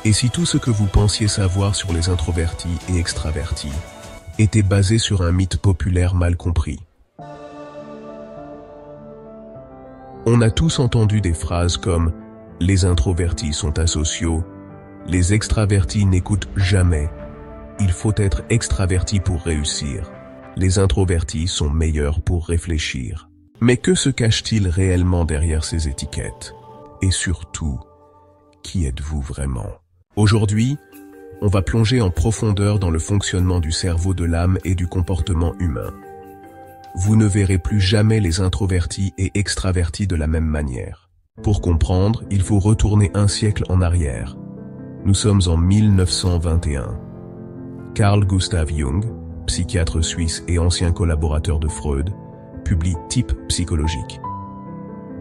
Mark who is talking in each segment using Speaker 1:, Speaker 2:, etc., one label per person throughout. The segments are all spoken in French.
Speaker 1: Et si tout ce que vous pensiez savoir sur les introvertis et extravertis était basé sur un mythe populaire mal compris? On a tous entendu des phrases comme « les introvertis sont asociaux »,« les extravertis n'écoutent jamais »,« il faut être extraverti pour réussir », les introvertis sont meilleurs pour réfléchir. Mais que se cache-t-il réellement derrière ces étiquettes? Et surtout, qui êtes-vous vraiment? Aujourd'hui, on va plonger en profondeur dans le fonctionnement du cerveau, de l'âme et du comportement humain. Vous ne verrez plus jamais les introvertis et extravertis de la même manière. Pour comprendre, il faut retourner un siècle en arrière. Nous sommes en 1921. Carl Gustav Jung, psychiatre suisse et ancien collaborateur de Freud, publie Type psychologique.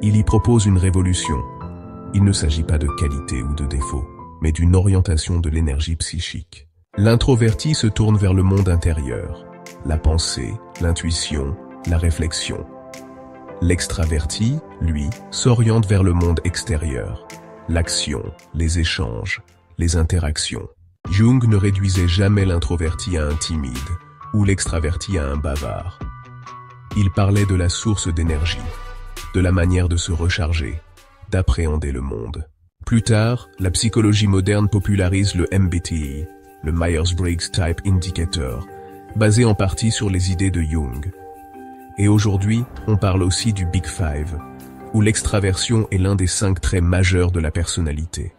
Speaker 1: Il y propose une révolution. Il ne s'agit pas de qualité ou de défaut, mais d'une orientation de l'énergie psychique. L'introverti se tourne vers le monde intérieur, la pensée, l'intuition, la réflexion. L'extraverti, lui, s'oriente vers le monde extérieur, l'action, les échanges, les interactions. Jung ne réduisait jamais l'introverti à un timide, ou l'extraverti à un bavard. Il parlait de la source d'énergie, de la manière de se recharger, d'appréhender le monde. Plus tard, la psychologie moderne popularise le MBTI, le Myers-Briggs Type Indicator, basé en partie sur les idées de Jung. Et aujourd'hui, on parle aussi du Big Five, où l'extraversion est l'un des 5 traits majeurs de la personnalité.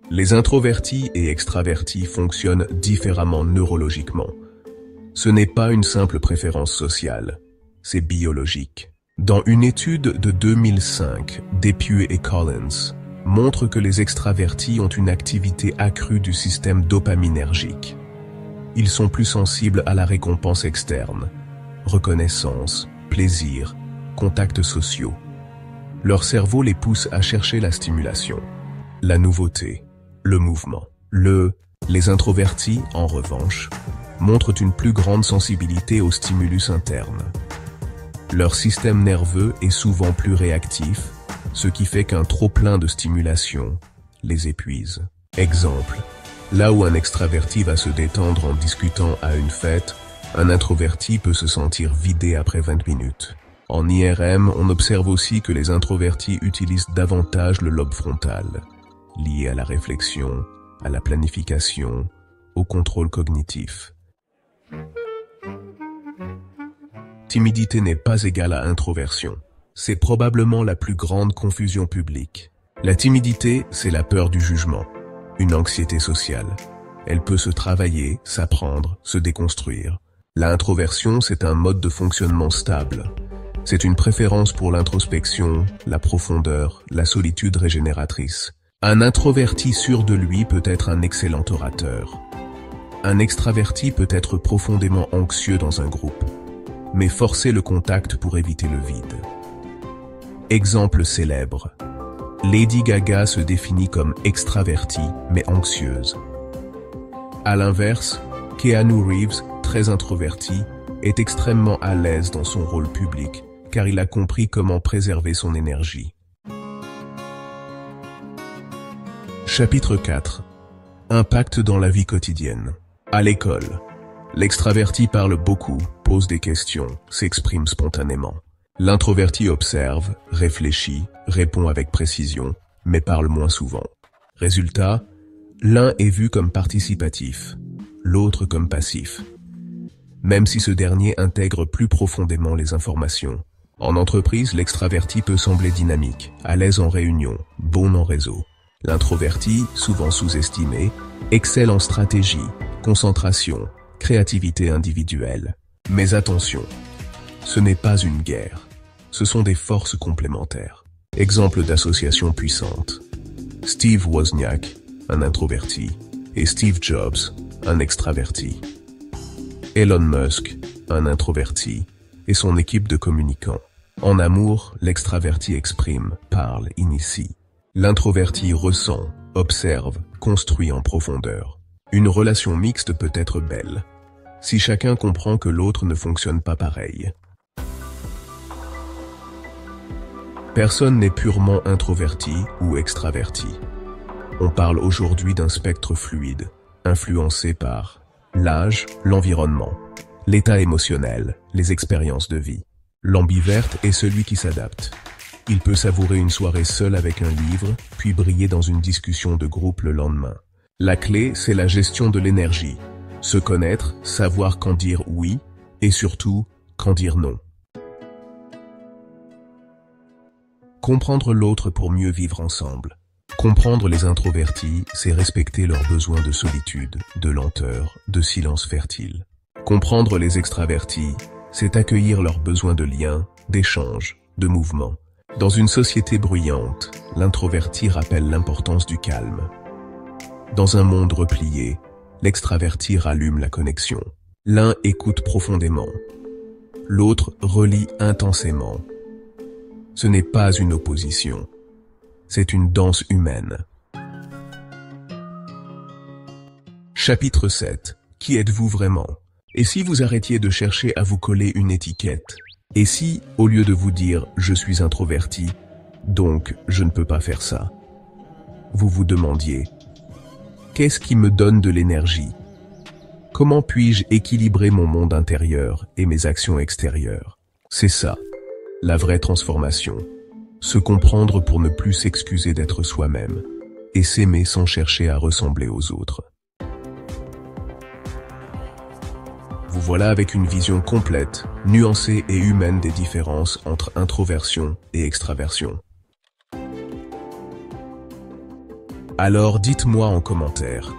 Speaker 1: Les introvertis et extravertis fonctionnent différemment neurologiquement. Ce n'est pas une simple préférence sociale, c'est biologique. Dans une étude de 2005, Depew et Collins montre que les extravertis ont une activité accrue du système dopaminergique. Ils sont plus sensibles à la récompense externe, reconnaissance, plaisir, contacts sociaux. Leur cerveau les pousse à chercher la stimulation, la nouveauté, le mouvement. Les introvertis, en revanche, montrent une plus grande sensibilité aux stimulus internes. Leur système nerveux est souvent plus réactif, ce qui fait qu'un trop-plein de stimulation les épuise. Exemple, là où un extraverti va se détendre en discutant à une fête, un introverti peut se sentir vidé après 20 minutes. En IRM, on observe aussi que les introvertis utilisent davantage le lobe frontal, lié à la réflexion, à la planification, au contrôle cognitif. Timidité n'est pas égale à introversion. C'est probablement la plus grande confusion publique. La timidité, c'est la peur du jugement, une anxiété sociale. Elle peut se travailler, s'apprendre, se déconstruire. L'introversion, c'est un mode de fonctionnement stable. C'est une préférence pour l'introspection, la profondeur, la solitude régénératrice. Un introverti sûr de lui peut être un excellent orateur. Un extraverti peut être profondément anxieux dans un groupe, mais forcer le contact pour éviter le vide. Exemple célèbre. Lady Gaga se définit comme extravertie, mais anxieuse. À l'inverse, Keanu Reeves, très introverti, est extrêmement à l'aise dans son rôle public, car il a compris comment préserver son énergie. Chapitre 4. Impact dans la vie quotidienne. À l'école, l'extraverti parle beaucoup, pose des questions, s'exprime spontanément. L'introverti observe, réfléchit, répond avec précision, mais parle moins souvent. Résultat, l'un est vu comme participatif, l'autre comme passif. Même si ce dernier intègre plus profondément les informations. En entreprise, l'extraverti peut sembler dynamique, à l'aise en réunion, bon en réseau. L'introverti, souvent sous-estimé, excelle en stratégie, concentration, créativité individuelle. Mais attention, ce n'est pas une guerre, ce sont des forces complémentaires. Exemple d'association puissante. Steve Wozniak, un introverti, et Steve Jobs, un extraverti. Elon Musk, un introverti, et son équipe de communicants. En amour, l'extraverti exprime, parle, initie. L'introverti ressent, observe, construit en profondeur. Une relation mixte peut être belle, si chacun comprend que l'autre ne fonctionne pas pareil. Personne n'est purement introverti ou extraverti. On parle aujourd'hui d'un spectre fluide, influencé par l'âge, l'environnement, l'état émotionnel, les expériences de vie. L'ambiverte est celui qui s'adapte. Il peut savourer une soirée seule avec un livre, puis briller dans une discussion de groupe le lendemain. La clé, c'est la gestion de l'énergie. Se connaître, savoir quand dire oui, et surtout, quand dire non. Comprendre l'autre pour mieux vivre ensemble. Comprendre les introvertis, c'est respecter leurs besoins de solitude, de lenteur, de silence fertile. Comprendre les extravertis, c'est accueillir leurs besoins de lien, d'échange, de mouvement. Dans une société bruyante, l'introverti rappelle l'importance du calme. Dans un monde replié, l'extraverti rallume la connexion. L'un écoute profondément, l'autre relie intensément. Ce n'est pas une opposition, c'est une danse humaine. Chapitre 7. Qui êtes-vous vraiment? Et si vous arrêtiez de chercher à vous coller une étiquette? Et si, au lieu de vous dire « je suis introverti, donc je ne peux pas faire ça », vous vous demandiez « qu'est-ce qui me donne de l'énergie? Comment puis-je équilibrer mon monde intérieur et mes actions extérieures ?» C'est ça, la vraie transformation. Se comprendre pour ne plus s'excuser d'être soi-même et s'aimer sans chercher à ressembler aux autres. Vous voilà avec une vision complète, nuancée et humaine des différences entre introversion et extraversion. Alors dites-moi en commentaire,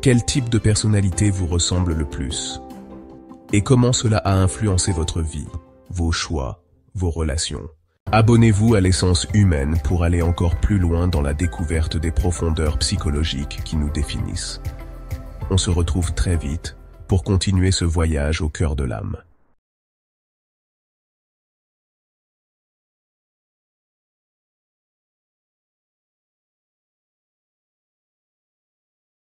Speaker 1: quel type de personnalité vous ressemble le plus? Et comment cela a influencé votre vie, vos choix, vos relations? Abonnez-vous à l'essence humaine pour aller encore plus loin dans la découverte des profondeurs psychologiques qui nous définissent. On se retrouve très vite pour continuer ce voyage au cœur de l'âme.